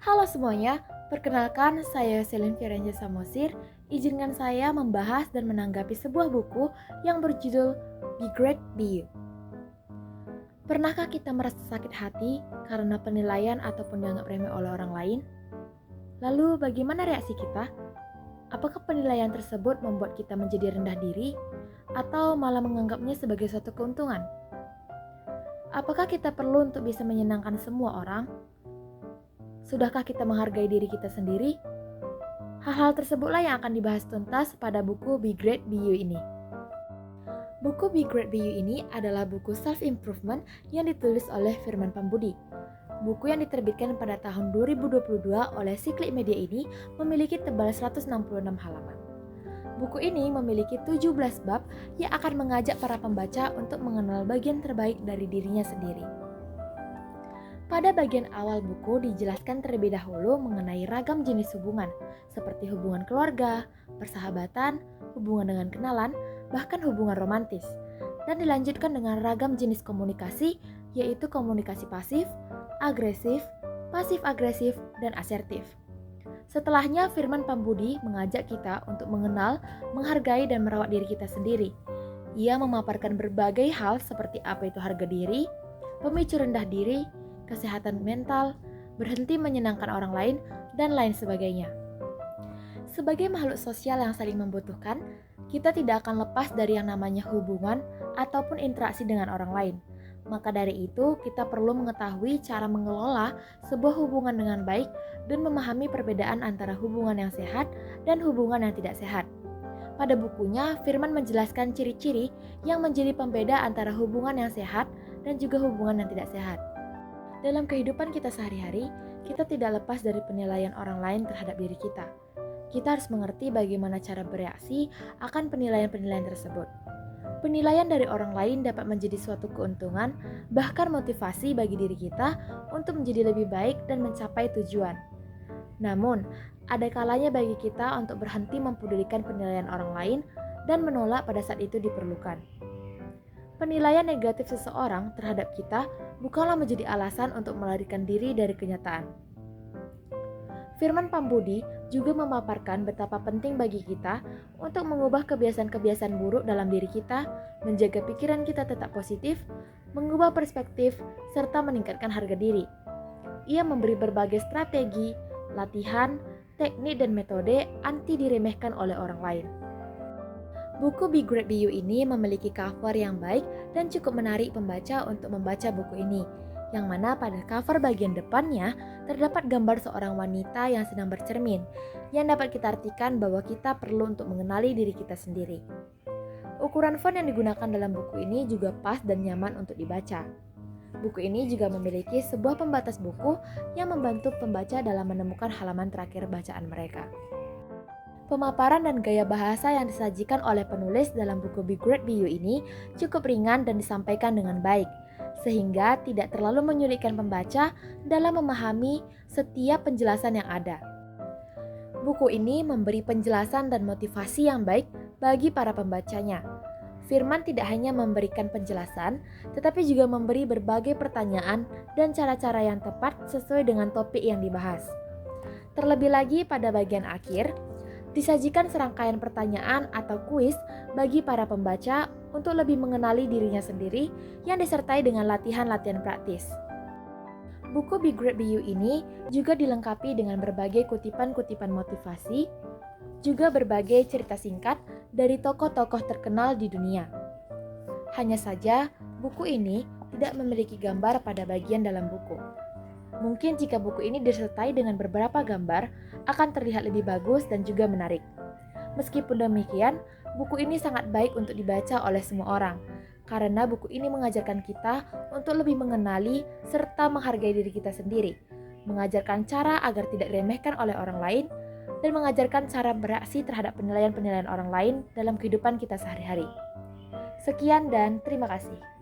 Halo semuanya, perkenalkan saya Selin Firenze Samosir. Izinkan saya membahas dan menanggapi sebuah buku yang berjudul Be Great, Be You. Pernahkah kita merasa sakit hati karena penilaian ataupun dianggap remeh oleh orang lain? Lalu bagaimana reaksi kita? Apakah penilaian tersebut membuat kita menjadi rendah diri atau malah menganggapnya sebagai suatu keuntungan? Apakah kita perlu untuk bisa menyenangkan semua orang? Sudahkah kita menghargai diri kita sendiri? Hal-hal tersebutlah yang akan dibahas tuntas pada buku Be Great, Be You ini. Buku Be Great, Be You ini adalah buku self-improvement yang ditulis oleh Firman Pambudi. Buku yang diterbitkan pada tahun 2022 oleh Siklik Media ini memiliki tebal 166 halaman. Buku ini memiliki 17 bab yang akan mengajak para pembaca untuk mengenal bagian terbaik dari dirinya sendiri. Pada bagian awal buku dijelaskan terlebih dahulu mengenai ragam jenis hubungan, seperti hubungan keluarga, persahabatan, hubungan dengan kenalan, bahkan hubungan romantis. Dan dilanjutkan dengan ragam jenis komunikasi, yaitu komunikasi pasif, agresif, pasif-agresif, dan asertif. Setelahnya, Firman Pambudi mengajak kita untuk mengenal, menghargai, dan merawat diri kita sendiri. Ia memaparkan berbagai hal seperti apa itu harga diri, pemicu rendah diri, kesehatan mental, berhenti menyenangkan orang lain, dan lain sebagainya. Sebagai makhluk sosial yang saling membutuhkan, kita tidak akan lepas dari yang namanya hubungan ataupun interaksi dengan orang lain. Maka dari itu, kita perlu mengetahui cara mengelola sebuah hubungan dengan baik dan memahami perbedaan antara hubungan yang sehat dan hubungan yang tidak sehat. Pada bukunya, Firman menjelaskan ciri-ciri yang menjadi pembeda antara hubungan yang sehat dan juga hubungan yang tidak sehat. Dalam kehidupan kita sehari-hari, kita tidak lepas dari penilaian orang lain terhadap diri kita. Kita harus mengerti bagaimana cara bereaksi akan penilaian-penilaian tersebut. Penilaian dari orang lain dapat menjadi suatu keuntungan, bahkan motivasi bagi diri kita untuk menjadi lebih baik dan mencapai tujuan. Namun, ada kalanya bagi kita untuk berhenti mempedulikan penilaian orang lain dan menolak pada saat itu diperlukan. Penilaian negatif seseorang terhadap kita bukanlah menjadi alasan untuk melarikan diri dari kenyataan. Firman Pambudi juga memaparkan betapa penting bagi kita untuk mengubah kebiasaan-kebiasaan buruk dalam diri kita, menjaga pikiran kita tetap positif, mengubah perspektif, serta meningkatkan harga diri. Ia memberi berbagai strategi, latihan, teknik, dan metode anti diremehkan oleh orang lain. Buku Be Great, Be You ini memiliki cover yang baik dan cukup menarik pembaca untuk membaca buku ini, yang mana pada cover bagian depannya terdapat gambar seorang wanita yang sedang bercermin, yang dapat kita artikan bahwa kita perlu untuk mengenali diri kita sendiri. Ukuran font yang digunakan dalam buku ini juga pas dan nyaman untuk dibaca. Buku ini juga memiliki sebuah pembatas buku yang membantu pembaca dalam menemukan halaman terakhir bacaan mereka. Pemaparan dan gaya bahasa yang disajikan oleh penulis dalam buku Be Great, Be You ini cukup ringan dan disampaikan dengan baik, sehingga tidak terlalu menyulitkan pembaca dalam memahami setiap penjelasan yang ada. Buku ini memberi penjelasan dan motivasi yang baik bagi para pembacanya. Firman tidak hanya memberikan penjelasan, tetapi juga memberi berbagai pertanyaan dan cara-cara yang tepat sesuai dengan topik yang dibahas. Terlebih lagi pada bagian akhir, disajikan serangkaian pertanyaan atau kuis bagi para pembaca untuk lebih mengenali dirinya sendiri yang disertai dengan latihan-latihan praktis. Buku Be Great, Be You ini juga dilengkapi dengan berbagai kutipan-kutipan motivasi, juga berbagai cerita singkat dari tokoh-tokoh terkenal di dunia. Hanya saja, buku ini tidak memiliki gambar pada bagian dalam buku. Mungkin jika buku ini disertai dengan beberapa gambar, akan terlihat lebih bagus dan juga menarik. Meskipun demikian, buku ini sangat baik untuk dibaca oleh semua orang, karena buku ini mengajarkan kita untuk lebih mengenali serta menghargai diri kita sendiri, mengajarkan cara agar tidak diremehkan oleh orang lain, dan mengajarkan cara bereaksi terhadap penilaian-penilaian orang lain dalam kehidupan kita sehari-hari. Sekian dan terima kasih.